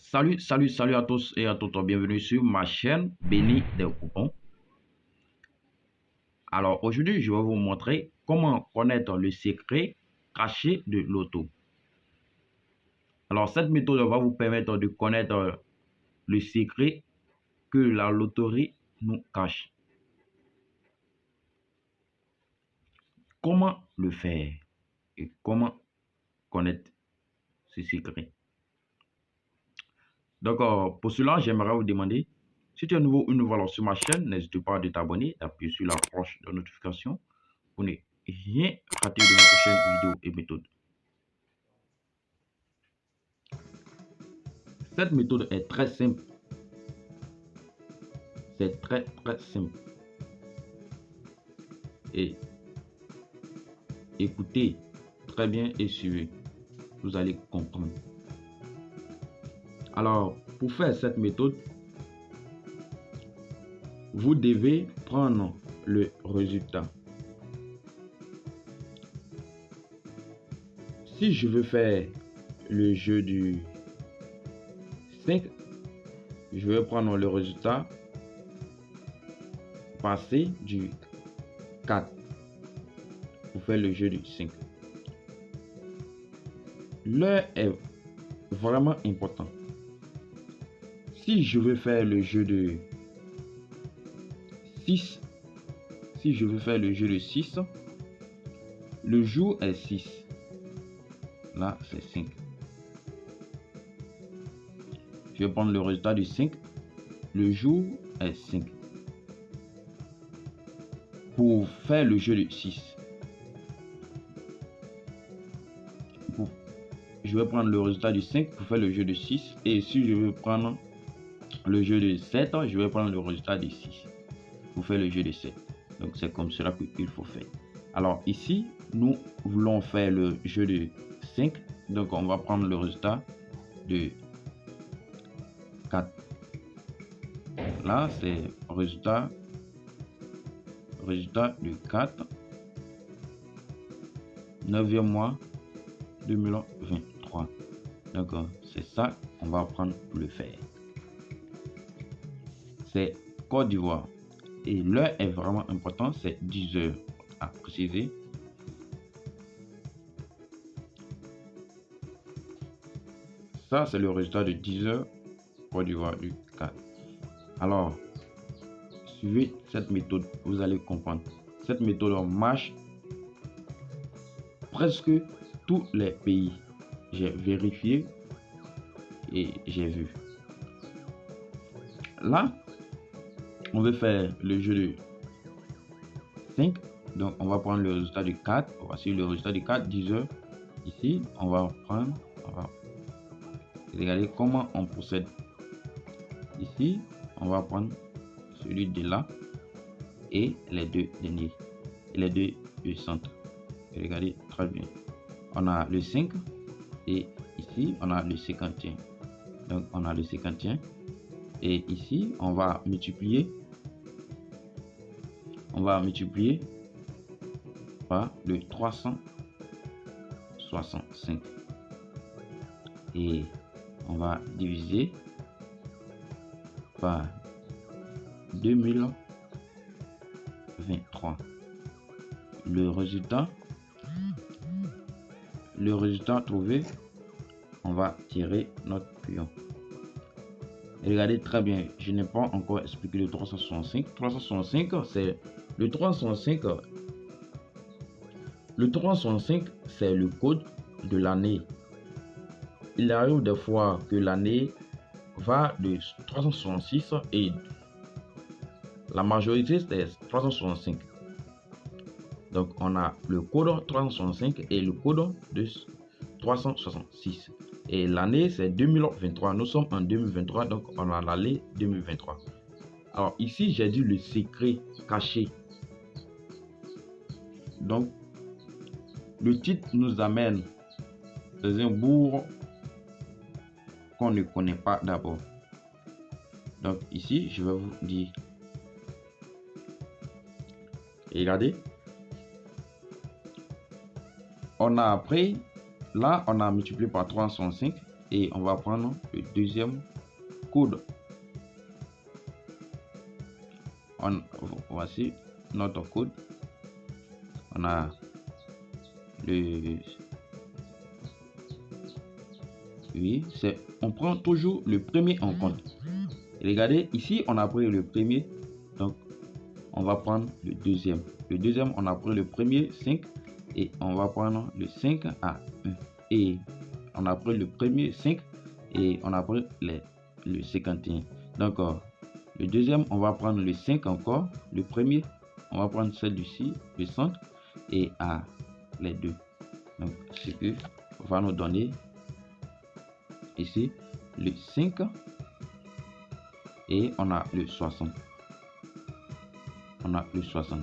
Salut à tous et à toutes. Bienvenue sur ma chaîne Béni des coupons. Alors aujourd'hui, je vais vous montrer comment connaître le secret caché de l'auto. Alors cette méthode va vous permettre de connaître le secret que la loterie nous cache. Comment le faire et comment connaître ce secret? Donc pour cela, j'aimerais vous demander, si tu es nouveau ou nouvelle sur ma chaîne, n'hésite pas à t'abonner, d'appuyer sur la cloche de notification pour ne rien rater de mes prochaines vidéos et méthodes. Cette méthode est très simple. C'est très simple. Et écoutez très bien et suivez. Vous allez comprendre. Alors, pour faire cette méthode, vous devez prendre le résultat. Si je veux faire le jeu du 5, je vais prendre le résultat passé du 4 pour faire le jeu du 5. L'heure est vraiment important. Si je veux faire le jeu de 6, le jour est 6. Là, c'est 5. Je vais prendre le résultat du 5. Le jour est 5. Pour faire le jeu de 6, je vais prendre le résultat du 5 pour faire le jeu de 6. Et si je veux prendre le jeu de 7, je vais prendre le résultat de 6 pour faire le jeu de 7. Donc c'est comme cela qu'il faut faire. Alors ici, nous voulons faire le jeu de 5. Donc on va prendre le résultat de 4. Là, c'est résultat de 4, 9e mois 2023. Donc c'est ça qu'on va prendre pour le faire. C'est Côte d'Ivoire. Et l'heure est vraiment important, c'est 10 heures à préciser. Ça, c'est le résultat de 10 heures Côte d'Ivoire du 4. Alors, suivez cette méthode, vous allez comprendre. Cette méthode marche presque tous les pays. J'ai vérifié et j'ai vu. Là, on veut faire le jeu de 5. Donc, on va prendre le résultat du 4. Voici le résultat du 4, 10 heures. Ici, on va regarder comment on procède. Ici, on va prendre celui de là et les deux derniers, et les deux du centre. Regardez très bien. On a le 5 et ici, on a le 51. Donc, on a le 51. Et ici, on va multiplier par le 365 et on va diviser par 2023. Le résultat trouvé, on va tirer notre pion. Regardez très bien, je n'ai pas encore expliqué le 365. 365, c'est le 365. Le 365, c'est le code de l'année. Il arrive des fois que l'année va de 366 et la majorité c'est 365. Donc on a le code 365 et le code de 366. Et l'année c'est 2023. Nous sommes en 2023, donc on a l'année 2023. Alors ici j'ai dit le secret caché. Donc le titre nous amène dans un bourg qu'on ne connaît pas d'abord. Donc ici je vais vous dire. Et regardez. On a après, là on a multiplié par 365 et on va prendre le deuxième code. Voici notre code. On a le... Oui, on prend toujours le premier en compte. Regardez, ici, on a pris le premier. Donc, on va prendre le deuxième. Le deuxième, on a pris le premier, 5. Et on va prendre le 5 à 1. Et on a pris le premier, 5. Et on a pris le 51. Donc, le deuxième, on va prendre le 5 encore. Le premier, on va prendre celui-ci, le centre. Et à les deux. Donc, ce que va nous donner ici le 5. Et on a le 60. On a le 60.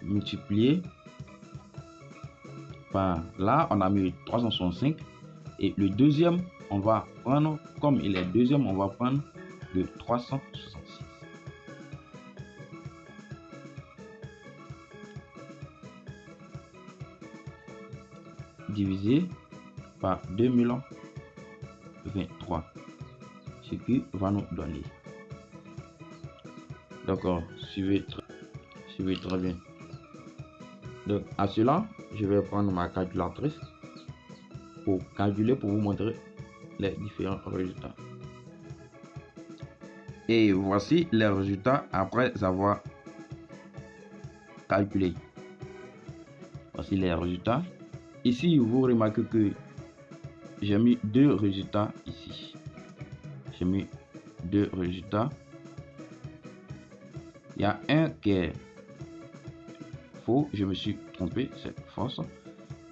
Multiplié par là, on a mis 365. Et le deuxième, on va prendre, comme il est deuxième, on va prendre le 366. Divisé par 2023. Ce qui va nous donner. D'accord, suivez très bien. Donc à cela, je vais prendre ma calculatrice pour calculer, pour vous montrer les différents résultats. Et voici les résultats après avoir calculé. Voici les résultats. Ici, vous remarquez que j'ai mis deux résultats ici. J'ai mis deux résultats. Il y a un qui est faux, je me suis trompé, c'est fausse.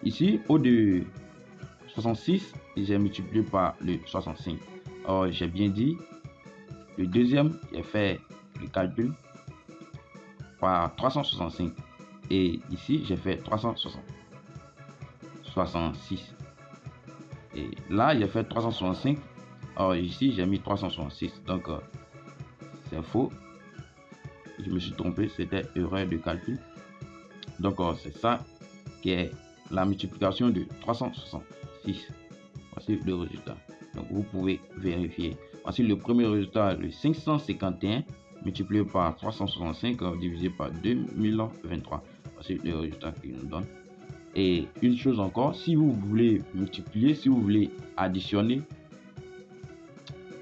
Ici, au de 66, j'ai multiplié par le 65. Or, j'ai bien dit, le deuxième, j'ai fait le calcul par 365. Et ici, j'ai fait 366. Et là, j'ai fait 365. Or, ici, j'ai mis 366. Donc, c'est faux. Je me suis trompé, c'était erreur de calcul. Donc, c'est ça qui est la multiplication de 366. Voici le résultat. Donc, vous pouvez vérifier. Voici le premier résultat, le 551 multiplié par 365 divisé par 2023. Voici le résultat qu'il nous donne. Et une chose encore, si vous voulez multiplier, si vous voulez additionner,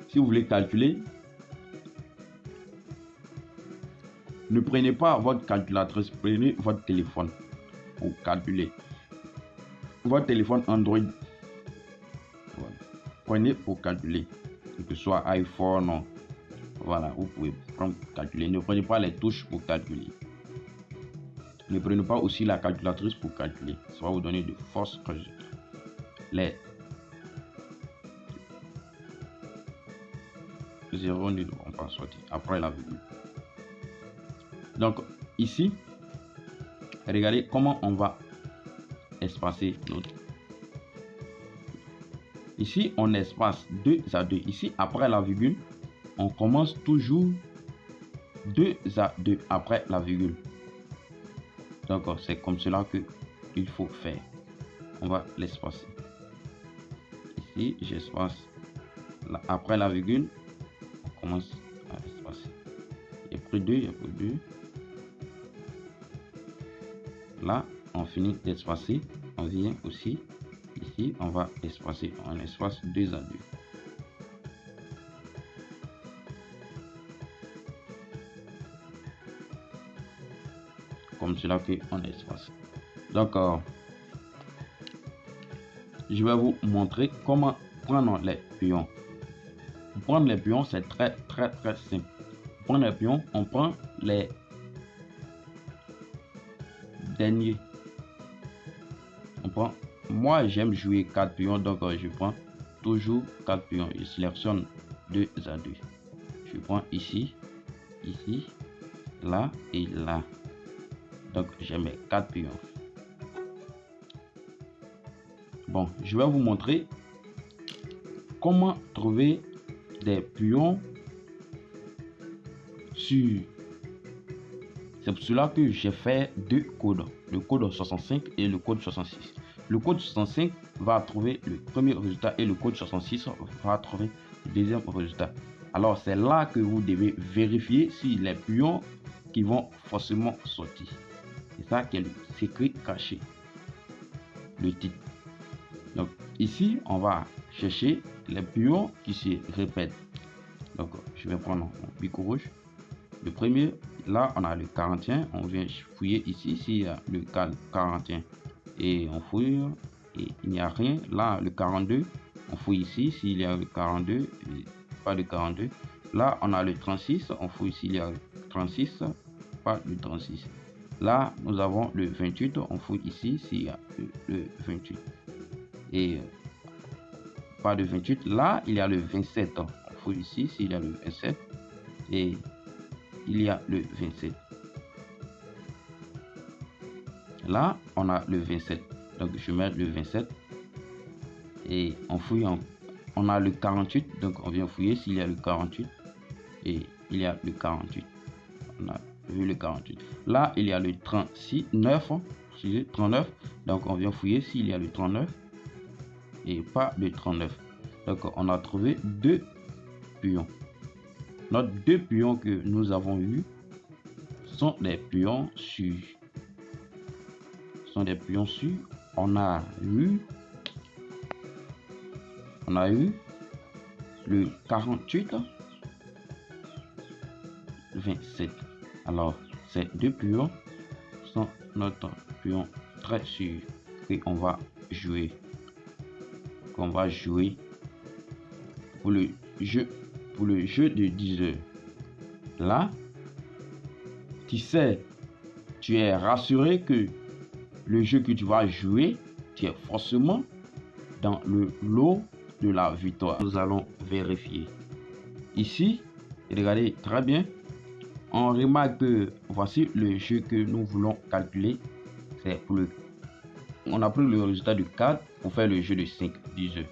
si vous voulez calculer, ne prenez pas votre calculatrice, prenez votre téléphone pour calculer. Votre téléphone Android, voilà. Prenez pour calculer, que ce soit iPhone, non. Voilà, vous pouvez prendre pour calculer. Ne prenez pas les touches pour calculer. Ne prenez pas aussi la calculatrice pour calculer. Ça va vous donner de fausses résultats. Les zéros ne vont pas sortir après la virgule. Donc ici, regardez comment on va espacer l'autre. Ici, on espace 2 à 2. Ici, après la virgule, on commence toujours 2 à 2 après la virgule. Donc, c'est comme cela que il faut faire. On va l'espacer. Ici, j'espace. Après la virgule, on commence à espacer. Il y a pris 2, il y a pris 2. Là, on finit d'espacer. On vient aussi. Ici, on va espacer. On espace 2 à 2. Comme cela qu'on espace. Donc, je vais vous montrer comment prendre les pions. Pour prendre les pions, c'est très simple. Pour prendre les pions, on prend les derniers. Moi, j'aime jouer 4 pions, donc je prends toujours 4 pions. Je sélectionne 2 à 2. Je prends ici, ici, là et là. Donc, je mets 4 pions. Bon, je vais vous montrer comment trouver des pions sur... C'est pour cela que j'ai fait deux codes, le code 65 et le code 66. le code 65 va trouver le premier résultat et le code 66 va trouver le deuxième résultat. Alors c'est là que vous devez vérifier si les pions qui vont forcément sortir. C'est ça qui est le secret caché, le titre. Donc ici, on va chercher les pions qui se répètent. Donc je vais prendre mon bic rouge. Le premier, là on a le 41, on vient fouiller ici s'il y a le 41 et on fouille et il n'y a rien. Là le 42, on fouille ici s'il y a le 42 et pas de 42. Là on a le 36, on fouille s'il y a le 36, pas le 36. Là nous avons le 28, on fouille ici s'il y a le 28 et pas de 28. Là il y a le 27, on fouille ici s'il y a le 27 et il y a le 27. Là on a le 27, donc je mets le 27 et on fouille on a le 48, donc on vient fouiller s'il y a le 48 et il y a le 48. On a vu le 48. Là il y a le 39, donc on vient fouiller s'il y a le 39 et pas le 39. Donc on a trouvé deux pions. Nos deux pions que nous avons eu sont des pions sûrs. On a eu le 48, 27. Alors ces deux pions sont notre pion très sûr que on va jouer, pour le jeu de 10 heures. Là tu sais, tu es rassuré que le jeu que tu vas jouer, tu es forcément dans le lot de la victoire. Nous allons vérifier ici. Regardez très bien, on remarque que voici le jeu que nous voulons calculer. C'est pour on a pris le résultat de 4 pour faire le jeu de 5 10 heures.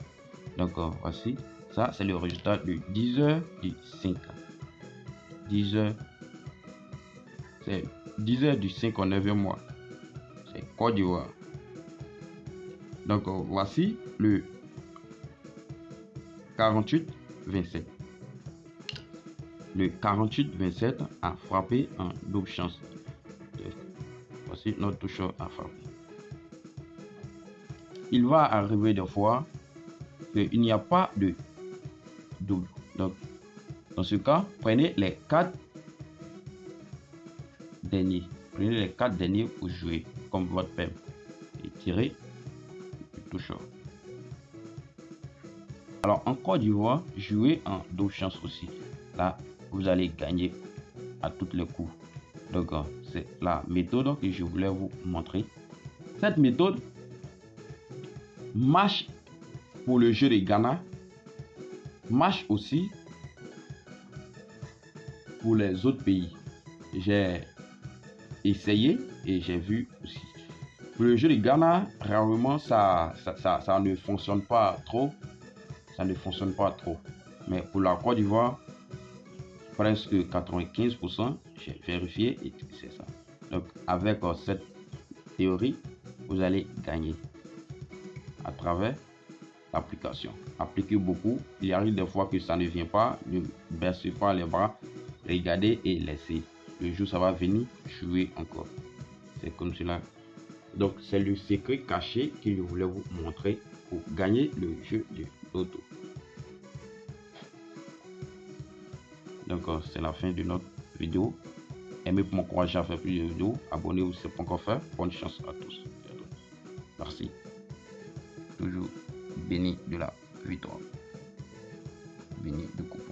Donc voici, ça c'est le résultat de 10 heures du 5. 10 heures, c'est 10 heures du 5 au 9e mois. C'est Côte d'Ivoire. Donc voici le 48-27. Le 48-27 a frappé en double chance. Voici notre toucheur à frapper. Il va arriver des fois qu'il n'y a pas de double. Donc dans ce cas, prenez les 4 derniers. Prenez les 4 derniers pour jouer comme votre père et tirez le toucheur. Alors en Côte d'Ivoire, jouer en double chance aussi. Là, vous allez gagner à tous les coups. Donc c'est la méthode que je voulais vous montrer. Cette méthode marche pour le jeu de Ghana, marche aussi pour les autres pays. J'ai essayé et j'ai vu aussi. Pour le jeu de Ghana, réellement ça ne fonctionne pas trop. Ça ne fonctionne pas trop. Mais pour la Côte d'Ivoire, presque 95%, j'ai vérifié et c'est ça. Donc avec cette théorie, vous allez gagner à travers l'application. Appliquez beaucoup. Il arrive des fois que ça ne vient pas. Ne baissez pas les bras. Regardez et laissez. Le jour ça va venir, jouer encore. C'est comme cela. Donc c'est le secret caché que je voulais vous montrer pour gagner le jeu de loto. Donc c'est la fin de notre vidéo. Aimez pour m'encourager à faire plus de vidéos. Abonnez-vous si ce n'est pas encore fait. Bonne chance à tous. Merci. Toujours béni de la victoire. Béni de coupe.